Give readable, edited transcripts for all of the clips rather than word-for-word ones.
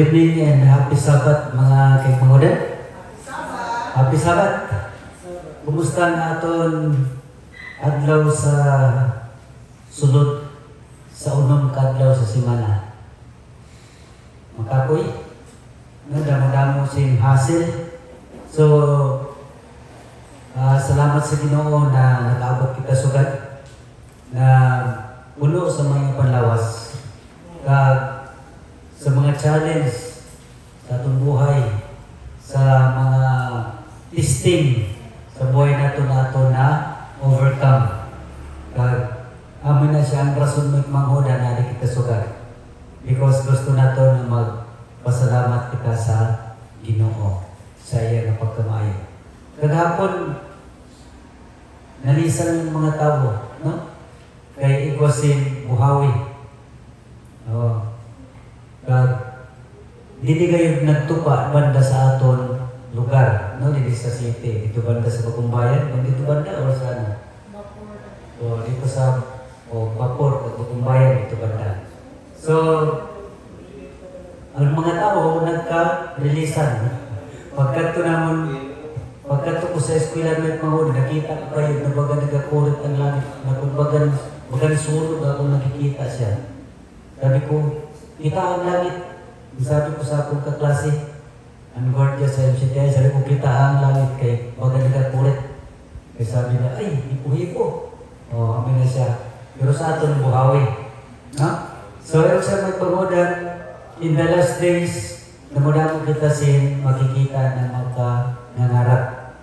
Good evening and happy Sabbath mga kaigmahudan. Happy Sabbath. Kumusta na aton adlaw sa sulod sa unom kadlaw sa semana? Makakoy, damo-damo sing hasil. So, salamat sa Ginoo na nakaabot kita sugad na puno sa mga panlawas. Sa mga challenge sa atong buhay, sa mga testing sa buhay nato na overcome. Amin na siya ang rason magmanghoda na kita sugat. Because gusto nato na magpasalamat kita sa Ginoo sa iya na pagkamayo. Kagahapon, nalisan ng mga tao, no? Kay Igwasin Buhawi. Dili kayo nagtupa banda sa aton lugar, no? Dili sa city, dito banda sa Bakumbayan, dito banda o sa ano? O dito sa Bapor, Bakumbayan, dito banda. So, ang mga tao nagka-releasan. Pagkat ko sa eskwela ng mga nakita ko kayo na baga nagakurit ang langit, na kung bagan sulod ako nakikita siya. Sabi ko, kita ang langit. Sabi ko sa akong kaklase, ang guardia sa MCTI, sabi ko, kita ang langit kay baga nagakurit. Kaya sabi na, ay, hipo-hipo. Amin na siya. Pero sa aton buhawi. So, yung sa magpagodan, in the last days, namudamo kita sin makikita ng mga nangarap.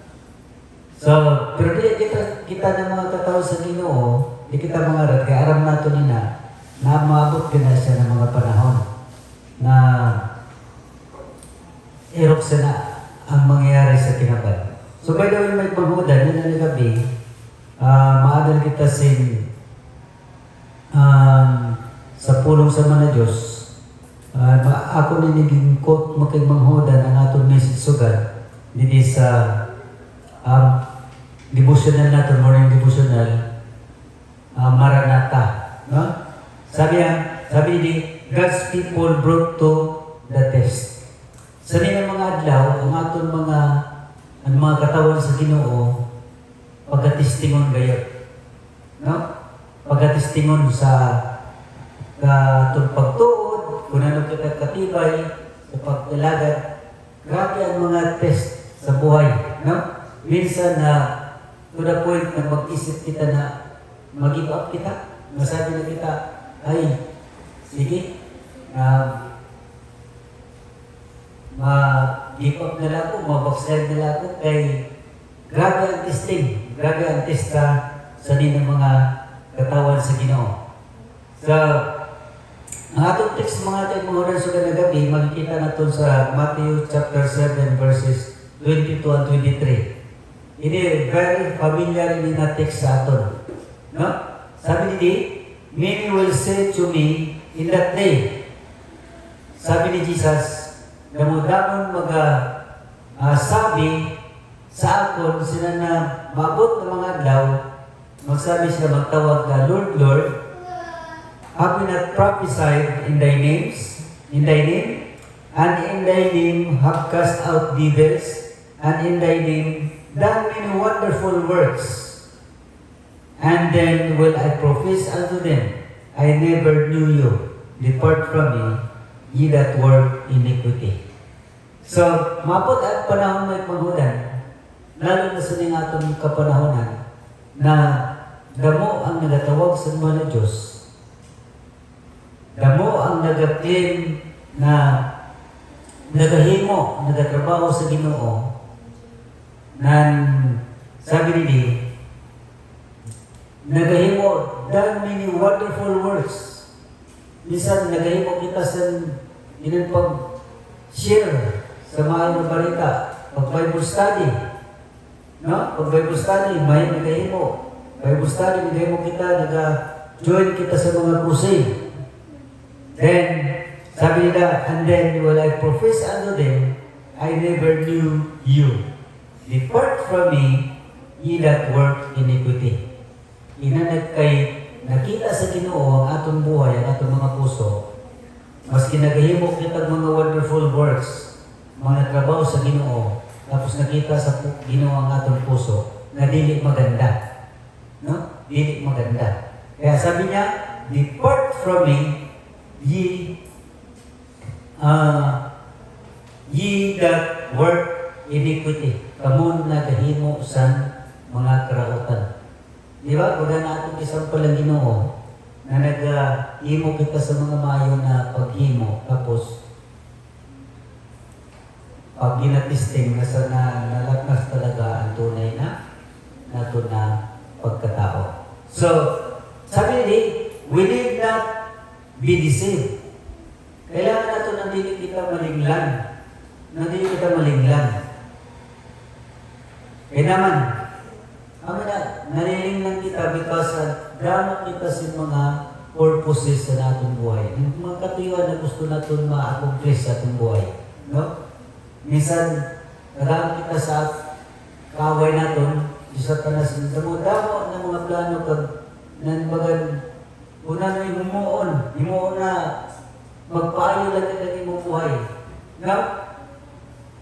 So, pero di kita ng mga katao sa Ginoo, di kita mangarap, kaya aram nato nina, na maabot ka na siya ng mga panahon na erok na ang mangyayari sa kinaban. So, by the way, may paghudan, yun na gabi, maadal kita sin sa pulong sa mga Diyos. Ako niniging quote makigmanghodan ang atong message sugad dito sa devotional natin, morning devotional, Maranatha. No? Sabi ni God's people brought to the test. Sa nilang mga adlaw, ang atong mga katawan sa Ginoo, pagkatistingon gayot. No? Pagkatistingon sa pagtuod, kung ano kita katibay, sa paglalagad. Grabe ang mga test sa buhay. No? Minsan na to the point na mag-isip kita na mag-give up kita. Masabi na kita, ay, sige, ma-give up na lang ako, ma-backslide na lang ako, kay grabe ang testing, grabe ang test sa ninang mga katawan sa Ginoo. So, ang atong text mga oras sa gabi, makikita natin sa Matthew chapter 7 verses 22 and 23. Ini very familiar in na text sa aton. No? Sabi ni many will say to me in that day, sabi ni Jesus, damon sabi sa akon sila na maabot ng mga adlaw, magsabi siya magtawag na Lord, Lord, have we not prophesied in thy name, and in thy name have cast out devils, and in thy name done many wonderful works? And then will I profess unto them, I never knew you. Depart from me, ye that work iniquity. So, mapot at panahon may paghudan, lalo na sa ning atong kapanahonan, na damo ang nagatawag sa mga Diyos, damo ang nagaklaim na nagahimo, nagatrabaho sa Ginoo, nan sabi ni nagahimo done many wonderful works. Minsan nagahimo kita sa ilang pag-share sa mga balita, pag-Bible study. No? Pag-Bible study, may nagahimo. Bible study, nagahimo kita, nag-join kita sa mga crusade. Then, sabi nila, and then will I profess unto them, I never knew you. Depart from me, ye that work iniquity. Inanag kay nakita sa Ginoo ang atong buhay, ang atong mga puso, Mas kinagahimo kita mga wonderful works, mga trabaho sa Ginoo, tapos nakita sa Ginoo ang atong puso, na dili maganda. No? Dili maganda. Kaya sabi niya, depart from me, ye that work iniquity. Kamon nagahimo sa mga karautan. Di ba? Kung na atong isampal ang Ginoo, na nag-imo kita sa mga mayo na paghimo, tapos pag ginatisting na sa nalagnas talaga ang tunay na nato na pagkatao. So, sabi ni, we need not be deceived. Kailangan nato na dili kita malinglan. Na dili kita malinglan. Eh naman, nalilinglan kita because dama kita sa mga purposes sa natong buhay. Yung mga katuyan na gusto natin ma-accomplish sa atong buhay. No? Minsan, nadama kita sa kaway natin, sa tanas ng damo ng mga plano kag nanbagan una na himuon na magpaayo lang ng imong buhay. No?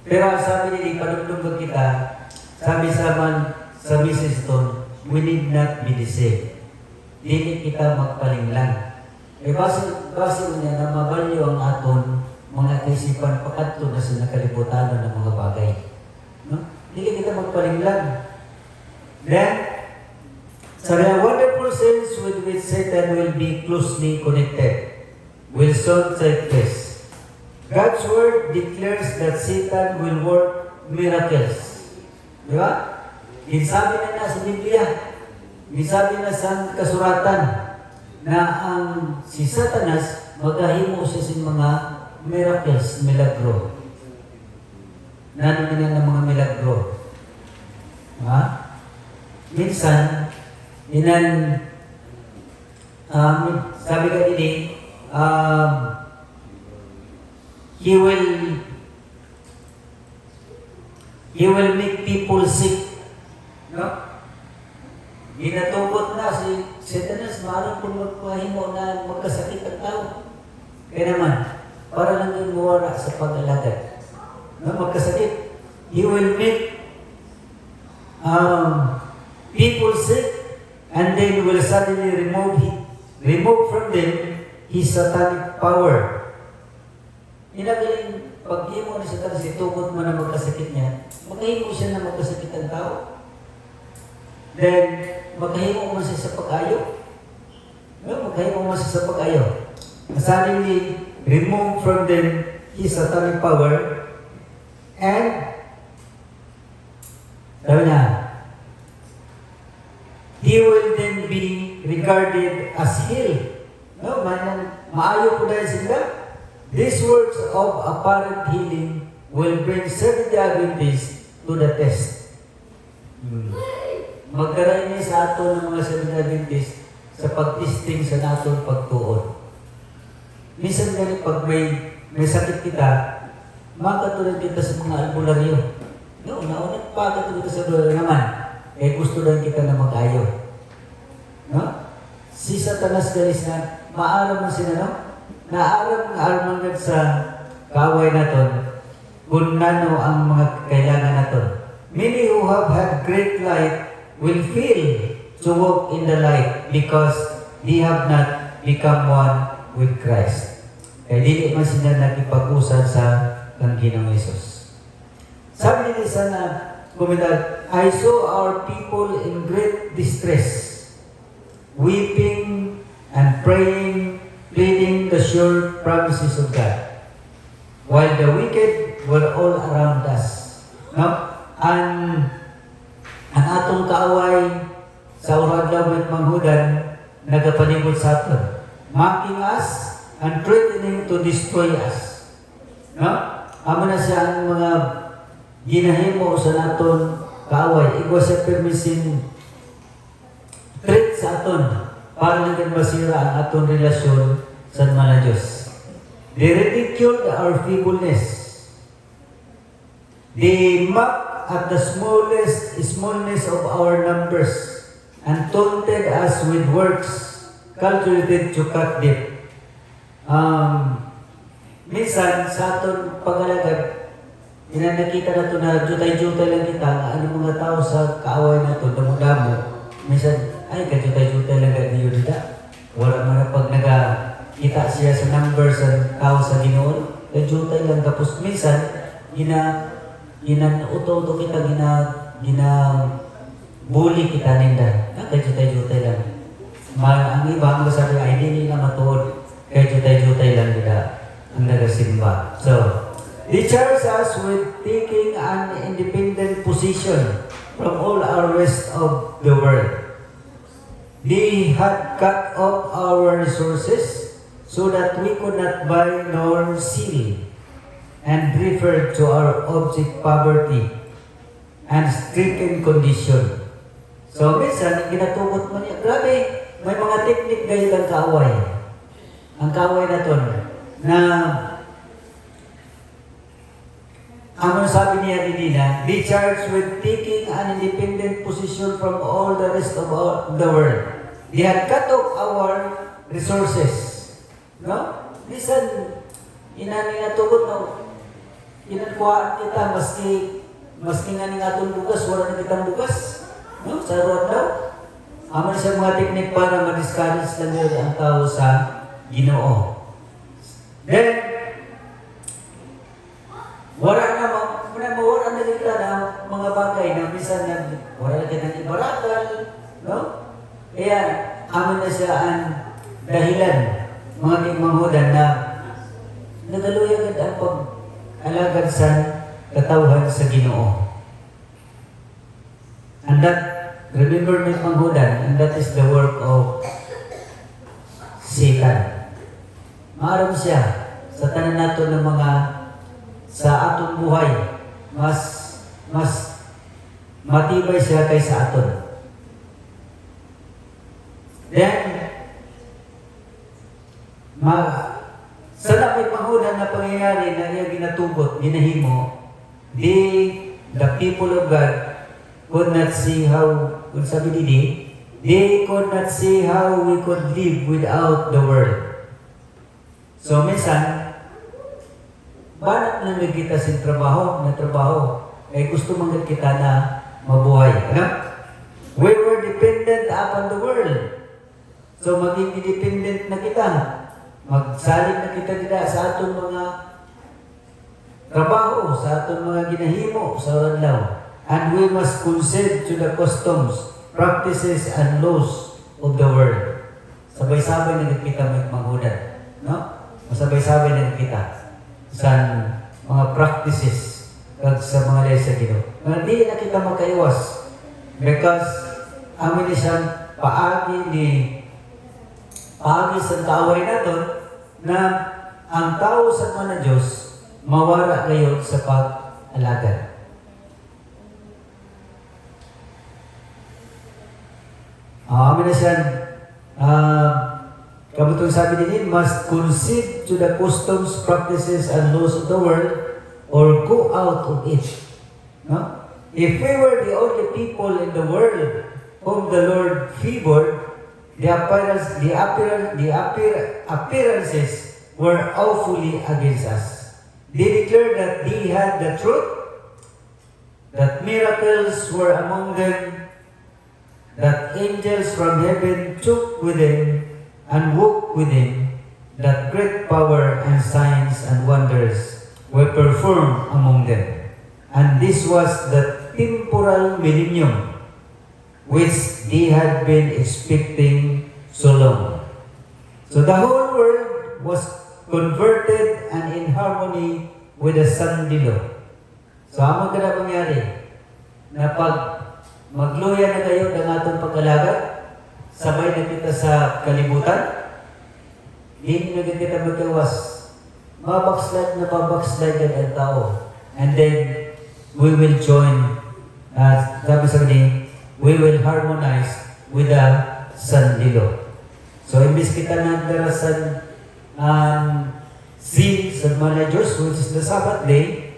Pero sabi nila, ipadugtog kita, sabi sa Mrs. Stone, we need not be deceived. Dili kita magpalinglan. Eh base niya na mabalyo ang aton mga kaisipan pakadto na sa nakalibutan ng mga bagay. No? Dili kita magpalinglan. Then, sabi na, wonderful sins with which Satan will be closely connected will soon take place. God's word declares that Satan will work miracles. Di ba? Sabi na sa Biblia, sabi na sa kasuratan na ang si Satanas maghahimo siya sa mga miracles, milagro. Nano na ng mga milagro. Ha? Minsan, sabi ka din, he will make people sick. No? Ginatubot na si Satanas, maaaring kung magpahimo na magkasakit ang tao. Kaya naman, para lang yung mawara sa pag-alagad. No? Magkasakit. He will make people sick, and then will suddenly remove from them his satanic power. Inagaling, pag himo ni Satanas, itubot mo na magkasakit niya, magkahimo siya na magkasakit ang tao. Then, magkahimo mo siya sa pag-ayo. No? Magkahimo mo siya sa pag-ayo. Suddenly, remove from them his satanic power, and sabi na, he will then be regarded as healed. No? Maayo po dahil sila. These words of apparent healing will bring Seventh-day Adventists to the test. Magkaroon niya sa ato ng mga Seventh-day Adventists sa pag-testing sa natong pagtuon. Minsan ganit pag may sakit kita, makatulad kita sa mga albularyo. No, naunang pagkatulad kita sa albularyo naman, gusto lang kita na mag-ayo. No? Si Satanas galis na, maaram mo sila, no? Naaram nga armangad sa kaway naton kung nano ang mga kailangan naton. Many who have had great light will fail to walk in the light because they have not become one with Christ. Kaya dili man sila nakipag-usan sa Ginoong Hesus. Sabi nila sana, komentar, I saw our people in great distress, weeping and praying, pleading the sure promises of God, while the wicked were all around us. No? Ang atong kaaway sa Uradlaw at Manghudan nagapanibot sa aton, mocking us and threatening to destroy us. No? Amo na siya ang mga ginahimo sa naton kaaway. Igwa sa permisin threat sa aton para naging masira ang atong relasyon sa mga Diyos. They ridiculed our feebleness. They mocked at the smallness of our numbers and taunted us with words calculated to cut deep. minsan sa aton pag-alagad, nakita na ito na jutay-jutay lang kita, ano mga tao sa kaaway na ito, damo-damo. Minsan, ay, kajutay-jutay lang ka niyo nila. Wala man na pag nagkita siya sa number sa tao sa Ginoon, kajutay lang. Tapos minsan, uto-uto kita, bully kita ninda. Kajutay-jutay lang. Ang iba, mga sabi, ay, hindi nila matuod. Kajutay-jutay lang nila ang nagasimba. So, they charge us with taking an independent position from all our rest of the world. They had cut off our resources so that we could not buy nor sell, and referred to our object poverty and stricken condition. So, minsan, ginatugot mo niya, grabe, may mga teknik kayo ng kaaway. Ang kaaway na to, na ang sabi niya nila, be charged with taking an independent position from all the rest of the world. They had cut off our resources. No? Bisan, inaningatugot na, inankuhaan kita, maski nga ning atong bugas, wala na kitang bugas. No? Sa ruwan daw. Aman siya mga teknik para ma-discourage lang nila ang tao sa Ginoo. Then, wala na kita na mga bagay na minsan na wala na kita ng ibarakal, no? Kaya, amin na siya ang dahilan, mga kimanghudan na nagaluya agad ang pag-alagad sa katawhan sa Ginoo. And that, remember may panghudan, and that is the work of Satan. Maaram siya sa tanan nato ng mga sa atong buhay, mas matibay siya kaysa aton. Then, sa may panghunan na pangyayari na niya ginatugot, ginahimo, the people of God could not see how, kung sabi nini, they could not see how we could live without the world. So, minsan, banat na nagkita sa trabaho, ay gusto mong kita na mabuhay. Ano? We were dependent upon the world. So, maging independent na kita. Magsalig na kita nila sa atong mga trabaho, sa atong mga ginahimo sa adlaw. And we must concede to the customs, practices, and laws of the world. Sabay-sabay na kita magmanghudan. No? Masabay-sabay na kita sa mga practices kag sa mga lay sa Ginoo. Hindi na kita makaiwas because amin siyang paagi sa kaaway naton na ang tao sa mga Diyos mawala ngayon sa pag-alagad. Amin na siyang kabutong sabi din, must concede to the customs, practices, and laws of the world or go out of it. No? If we were the only people in the world whom the Lord favored, the appearances were awfully against us. They declared that they had the truth, that miracles were among them, that angels from heaven took with them and walked with him, that great power and signs and wonders were performed among them. And this was the temporal millennium which they had been expecting so long. So the whole world was converted and in harmony with the sandilo. So amang ka na pangyari na pag magluya na kayo ng atong pag-alagad, sabay na kita sa kalibutan, hindi na kita magkawas. Mabackslide ang tao. And then, we will join, sabi sa kanya, we will harmonize with the sandilo. So, imbis kita na darasan sin sa mga Diyos, which is the Sabbath day,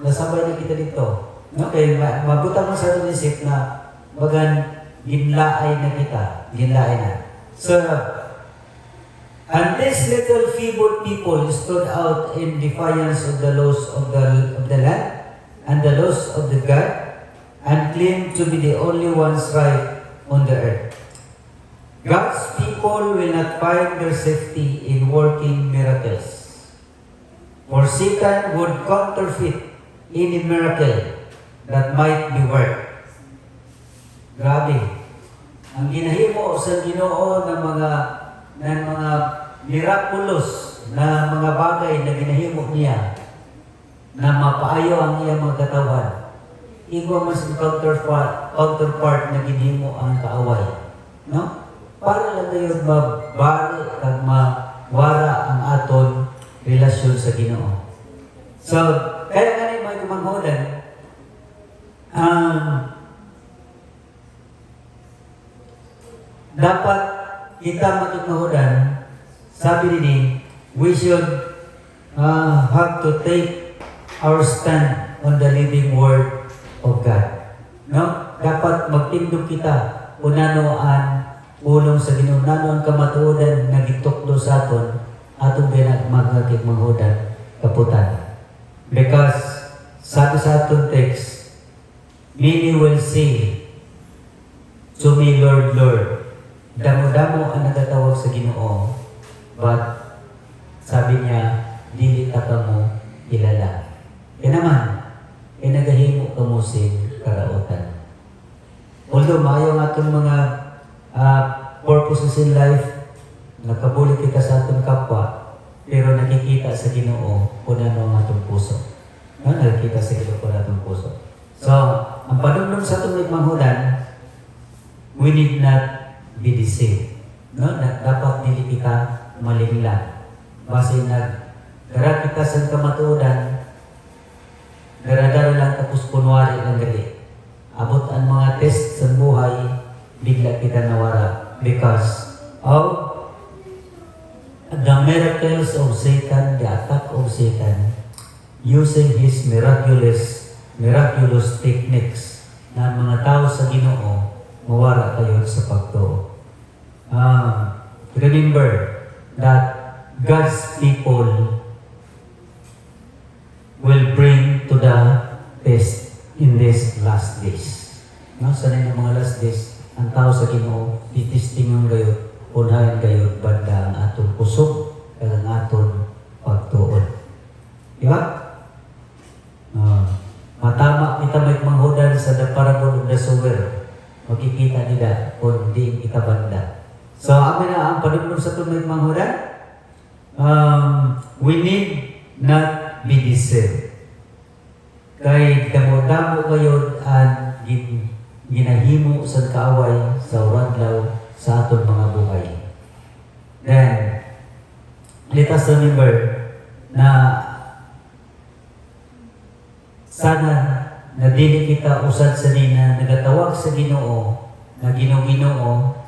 nasabay na kita dito. Okay, mabutang mo sa ating isip na bagan ginlaay na kita. Ginlaay na. So, And these little feeble people stood out in defiance of the laws of the land and the laws of the God, and claimed to be the only ones right on the earth. God's people will not find their safety in working miracles. For Satan would counterfeit any miracle that might be worked. Grabe. Ang ginahimo sa Ginoo ng mga miraculous na mga bagay na ginahimo niya na mapaayo ang iyang mga katawan. Igwa mas counterpart na ginahimo ang kaaway. No? Para lang ngayon mabari at mawara ang aton relasyon sa Ginoo. So, kaya nga rin may kumanghodan, dapat kita matutunghodan, sabi ni we should have to take our stand on the living word of God. No? Dapat magtindog kita kung ano ang ulong sa Ginoo, nano ang kamatuodan na gitukdo sa aton atong ginagmagagig manghodan kaputan. Because sabi sa aton text, many will say to me, Lord, Lord, damo-damo ang nagatawag sa Ginoo, but sabi niya, dili ta kamo kilala. Kaya naman, nagahimo kamo sing karautan. Although maayo ang atong mga purposes in life, nakabuli kita sa atong kapwa, pero nakikita sa Ginoo kung ano ang atong puso. No? Nakikita sa Ginoo kung ano atong puso. So, ang panumdum sa atong manghudan, we need not be deceived. No? Dapat dili kita malinglang. Base dara kita sa kamatuodan, dara-dara lang tapos kunwari lang gali. Abot ang mga test sa buhay, bigla kita nawara because of the miracles of Satan, the attack of Satan, using his miraculous techniques na mga tao sa Ginoo mawara kayo sa pagtuo. Remember that God's people will bring to the test in these last days. No, sanay ng mga last days, ang tao sa Ginoo titistingan kayo, unahin kayo banda ang atong kusog kag ang aton pagtuon. Di ba? Matama kita may manghudan sa the parable of the sower. Makikita nila kung di kita banda. So, amin na ang panumdum sa tumay manghudan. We need not be deceived. Kay damo-damo kayo ang ginahimo sa kaaway sa uradlaw sa aton mga buhay. Then, let us remember na sana na dili kita usad sa nina nagatawag sa Ginoo na Ginoo,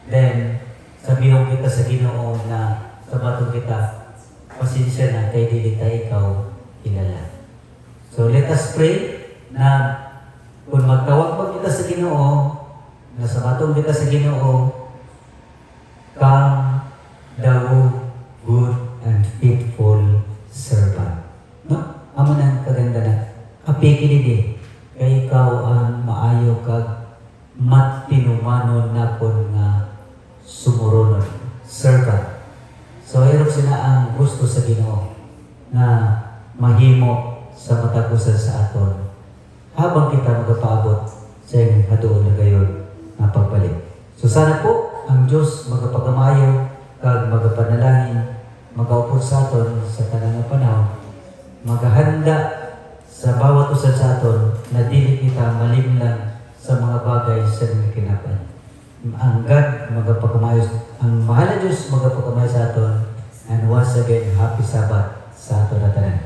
then sabihin kita sa Ginoo na sabaton kita, pasensya na kay dili ta ikaw kilala. So let us pray na kung magtawag pa kita sa Ginoo, na sabaton kita sa Ginoo, come thou good and faithful servant. No? Amo nang kaganda na. Api kinidi, kay ikaw ang maayo kag matinumanon na kon nga sumuronon. Servant. So, hirap sila ang gusto sa Ginoo na mahimo sa matagusan sa aton habang kita magapaabot sa iyong hadoon na gayon na pagbalik. So, sana po ang Diyos magapagamayo kag magapanalangin, magaupod sa aton sa tanang panahon, maghahanda sa bawat usa sa aton na dili kita malimlang sa mga bagay sa kinapay. Ang God magapagamayo, ang mahal na Diyos magapagamayo sa aton, and once again, happy Sabbath sa aton na tanan.